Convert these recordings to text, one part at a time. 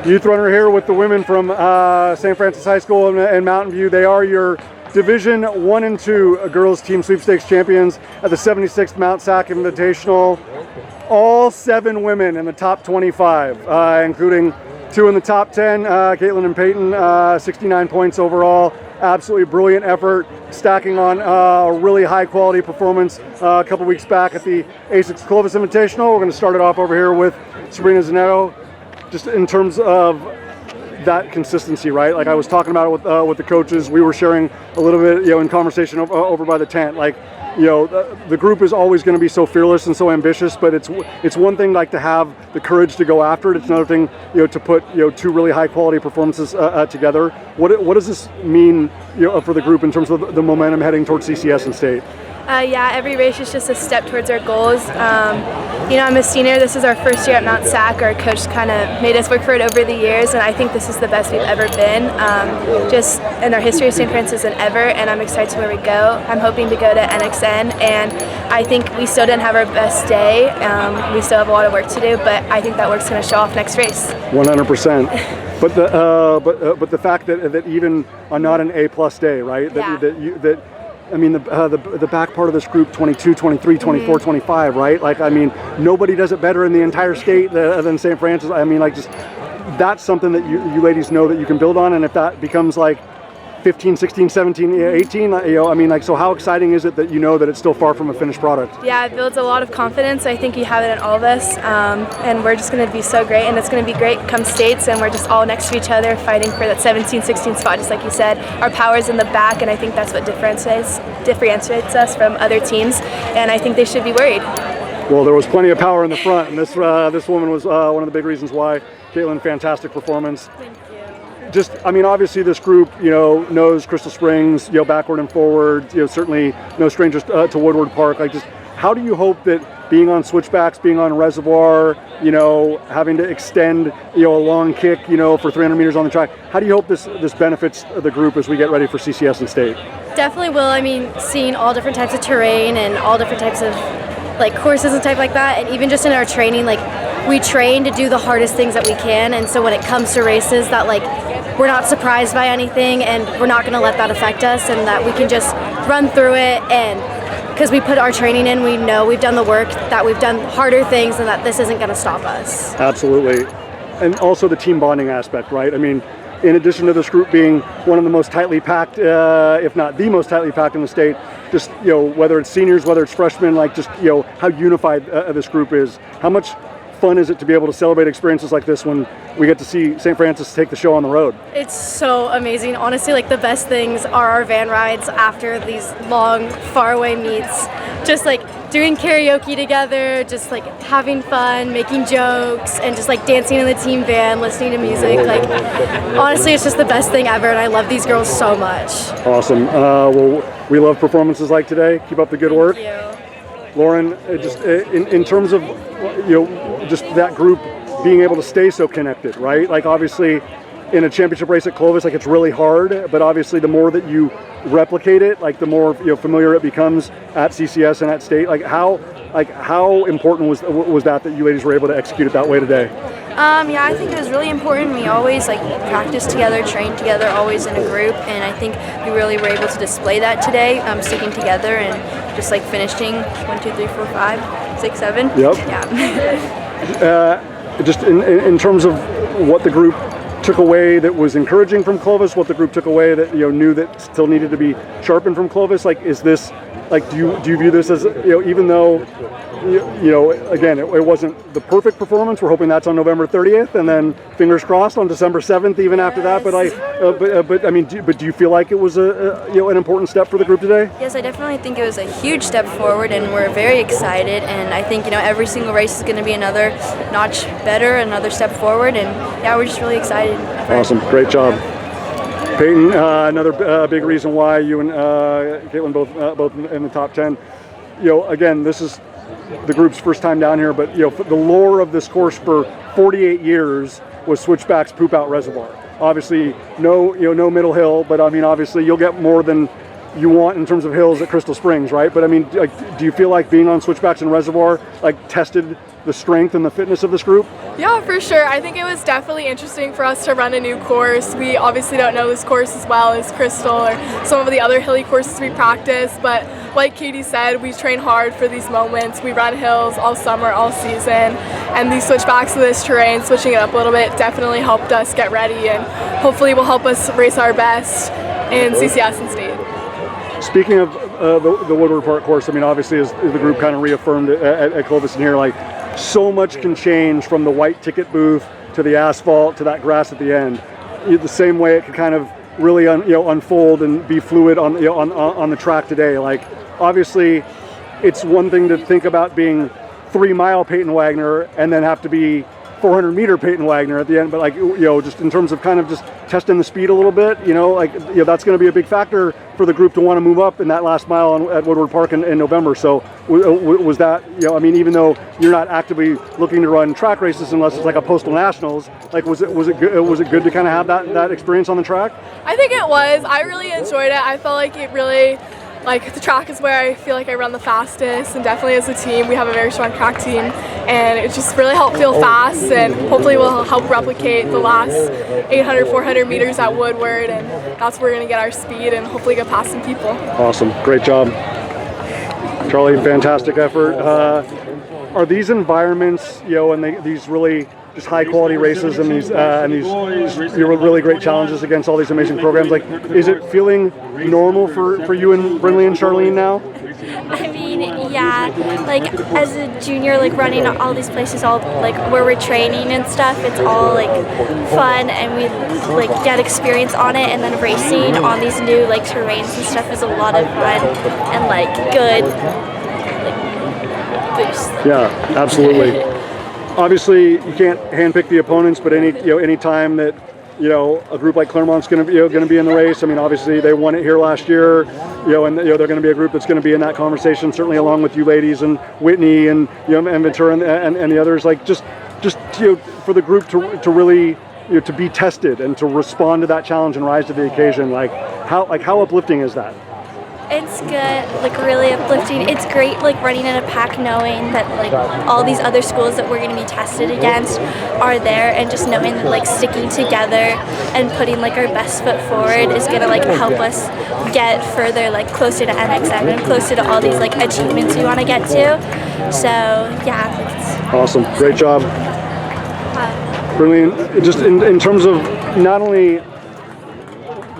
youth runner here with the women from St. Francis High School and Mountain View. They are your Division 1 and 2 girls team sweepstakes champions at the 76th Mount SAC Invitational. All 7 women in the top 25, including 2 in the top 10, Caitlin and Payton, 69 points overall. Absolutely brilliant effort, stacking on a really high quality performance a couple weeks back at the SAC Clovis Invitational. We're going to start it off over here with Sabrina Zanetto, just in terms of that consistency, right? Like I was talking about it with the coaches. We were sharing a little bit, in conversation over by the tent. Like, the group is always going to be so fearless and so ambitious, but it's one thing like to have the courage to go after it. It's another thing, to put 2 really high quality performances together. What does this mean, for the group in terms of the momentum heading towards CCS and state? Yeah, every race is just a step towards our goals. I'm a senior. This is our first year at Mount SAC. Our coach kind of made us work for it over the years, and I think this is the best we've ever been, just in our history of St. Francis and ever, and I'm excited to where we go. I'm hoping to go to NXN, and I think we still didn't have our best day. We still have a lot of work to do, but I think that work's going to show off next race. 100%. But the fact that even on not an A+ day, right? The back part of this group, 22, 23, 24, 25, right? Like, nobody does it better in the entire state than St. Francis. That's something that you ladies know that you can build on, and if that becomes like 15, 16, 17, 18, so how exciting is it that that it's still far from a finished product? Yeah, it builds a lot of confidence. I think you have it in all of us, and we're just going to be so great, and it's going to be great come states, and we're just all next to each other fighting for that 17, 16 spot, just like you said. Our power's in the back, and I think that's what differentiates us from other teams, and I think they should be worried. Well, there was plenty of power in the front, and this woman was one of the big reasons why. Caitlin, fantastic performance. Thank you. Obviously this group, knows Crystal Springs, backward and forward, certainly no strangers to Woodward Park. Like, just how do you hope that being on switchbacks, being on reservoir, having to extend, a long kick, for 300 meters on the track, how do you hope this benefits the group as we get ready for CCS and state? Definitely will. Seeing all different types of terrain and all different types of courses and type like that, and even just in our training, we train to do the hardest things that we can, and so when it comes to races that we're not surprised by anything, and we're not going to let that affect us, and that we can just run through it, and because we put our training in, we know we've done the work, that we've done harder things, and that this isn't going to stop us. Absolutely. And also the team bonding aspect, right? In addition to this group being one of the most tightly packed, if not the most tightly packed in the state, just, whether it's seniors, whether it's freshmen, how unified this group is. How much fun is it to be able to celebrate experiences like this when we get to see St. Francis take the show on the road? It's so amazing. Honestly, the best things are our van rides after these long, faraway meets. Just doing karaoke together, just having fun, making jokes, and just dancing in the team van, listening to music. Honestly, it's just the best thing ever, and I love these girls so much. Awesome. Well, we love performances like today. Keep up the good work. Thank you. Lauren, just in terms of just that group being able to stay so connected, right? Obviously in a championship race at Clovis, it's really hard, but obviously the more that you replicate it, the more familiar it becomes at CCS and at state. How important was that you ladies were able to execute it that way today? Yeah, I think it was really important. We always practice together, train together, always in a group, and I think we really were able to display that today, sticking together and just finishing 1, 2, 3, 4, 5, 6, 7. Yep. Yeah. Just in terms of what the group took away that was encouraging from Clovis, what the group took away that knew that still needed to be sharpened from Clovis, is this do you view this as even though again it wasn't the perfect performance, we're hoping that's on November 30th, and then fingers crossed on December 7th even after that, but do you feel like it was an important step for the group today? Yes, I definitely think it was a huge step forward, and we're very excited, and I think every single race is going to be another notch better, another step forward, and yeah, we're just really excited. Awesome, great job. Payton, another big reason why you and Caitlin both in the top 10. Again, this is the group's first time down here, but the lore of this course for 48 years was switchbacks, poop out reservoir. Obviously, no middle hill, but obviously you'll get more than you want in terms of hills at Crystal Springs, right? But I mean, like, do you feel like being on switchbacks and reservoir like tested the strength and the fitness of this group? Yeah, for sure. I think it was definitely interesting for us to run a new course. We obviously don't know this course as well as Crystal or some of the other hilly courses we practice, but like Katie said, we train hard for these moments. We run hills all summer, all season, and these switchbacks to this terrain, switching it up a little bit, definitely helped us get ready and hopefully will help us race our best in CCS and state. Speaking of the Woodward Park course, I mean, obviously as the group kind of reaffirmed at Clovis and here, like, so much can change from the white ticket booth to the asphalt to that grass at the end. The same way it could kind of really unfold and be fluid on on the track today. Like, obviously, it's one thing to think about being 3 mile Payton Wagner and then have to be 400 meter Payton Wagner at the end, but like, just in terms of kind of just testing the speed a little bit, that's going to be a big factor for the group to want to move up in that last mile at Woodward Park in November. So was that, I mean, even though you're not actively looking to run track races unless it's like a Postal Nationals, like, was it good to kind of have that experience on the track? I think it was. I really enjoyed it. I felt like it really, like, the track is where I feel like I run the fastest, and definitely as a team we have a very strong track team, and it just really helped feel fast, and hopefully will help replicate the last 800, 400 meters at Woodward, and that's where we're going to get our speed and hopefully get past some people. Awesome. Great job. Charlie, fantastic effort. Are these environments, and these really just high quality races and these really great challenges against all these amazing programs, like, is it feeling normal for you and Brinley and Charlene now? I mean, yeah, like, as a junior, like, running all these places, all like where we're training and stuff, it's all like fun, and we like get experience on it, and then racing on these new like terrains and stuff is a lot of fun and like good like boost. Yeah, absolutely. Obviously, you can't handpick the opponents, but any time that a group like Clermont's going to be in the race. I mean, obviously they won it here last year, and they're going to be a group that's going to be in that conversation, certainly along with you ladies and Whitney and and Ventura and the others. Like, just for the group to really to be tested and to respond to that challenge and rise to the occasion. Like, how uplifting is that? It's good, like, really uplifting. It's great, like, running in a pack, knowing that like all these other schools that we're going to be tested against are there, and just knowing that like sticking together and putting like our best foot forward is going to like help us get further, like closer to MXM and closer to all these like achievements we want to get to. So yeah, it's awesome. Great job. Brilliant. Just in terms of not only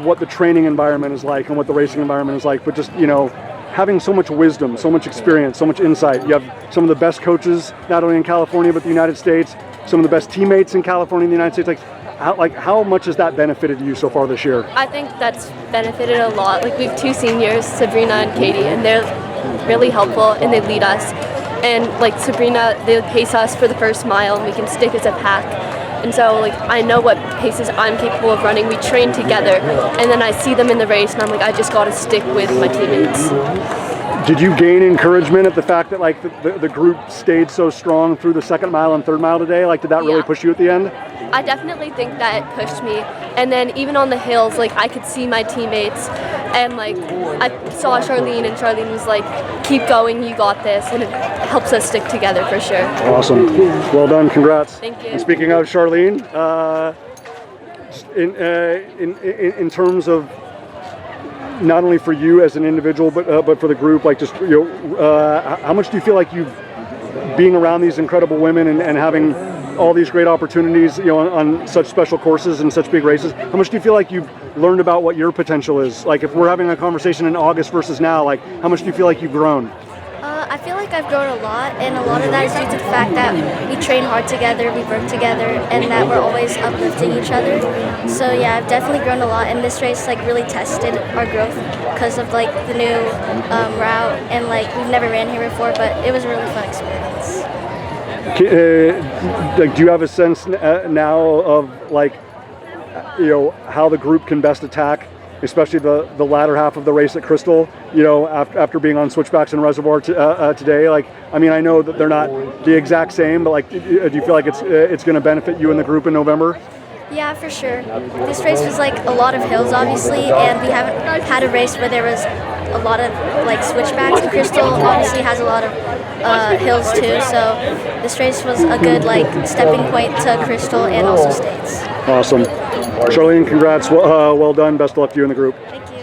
what the training environment is like and what the racing environment is like, but just having so much wisdom, so much experience, so much insight. You have some of the best coaches not only in California but the United States, some of the best teammates in California and the United States. How much has that benefited you so far this year? I think that's benefited a lot. Like, we have 2 seniors, Sabrina and Katie, and they're really helpful and they lead us. And like Sabrina, they pace us for the first mile and we can stick as a pack. And so, like, I know what paces I'm capable of running. We train together, and then I see them in the race, and I'm like, I just got to stick with my teammates. Did you gain encouragement at the fact that like the group stayed so strong through the 2nd mile and 3rd mile today? Like, did that really push you at the end? I definitely think that it pushed me. And then even on the hills, like, I could see my teammates, and like I saw Charlene, and Charlene was like, keep going, you got this, and it helps us stick together for sure. Awesome. Well done. Congrats. Thank you. And speaking of Charlene, in terms of not only for you as an individual, but for the group, like, just how much do you feel like you've being around these incredible women and having all these great opportunities, on such special courses and such big races? How much do you feel like you've learned about what your potential is? Like, if we're having a conversation in August versus now, like, how much do you feel like you've grown? I feel like I've grown a lot, and a lot of that is due to the fact that we train hard together, we work together, and that we're always uplifting each other. So yeah, I've definitely grown a lot, and this race like really tested our growth because of like the new route, and like we've never ran here before, but it was a really fun experience. Like, do you have a sense now of like, how the group can best attack, especially the latter half of the race at Crystal, after being on switchbacks and reservoir today? Like, I mean, I know that they're not the exact same, but like, do you feel like it's going to benefit you and the group in November? Yeah, for sure. This race was like a lot of hills, obviously, and we haven't had a race where there was a lot of like switchbacks. And Crystal obviously has a lot of hills too, so this race was a good like stepping point to Crystal and also States. Awesome. Charlene, congrats. Well done. Best of luck to you in the group. Thank you.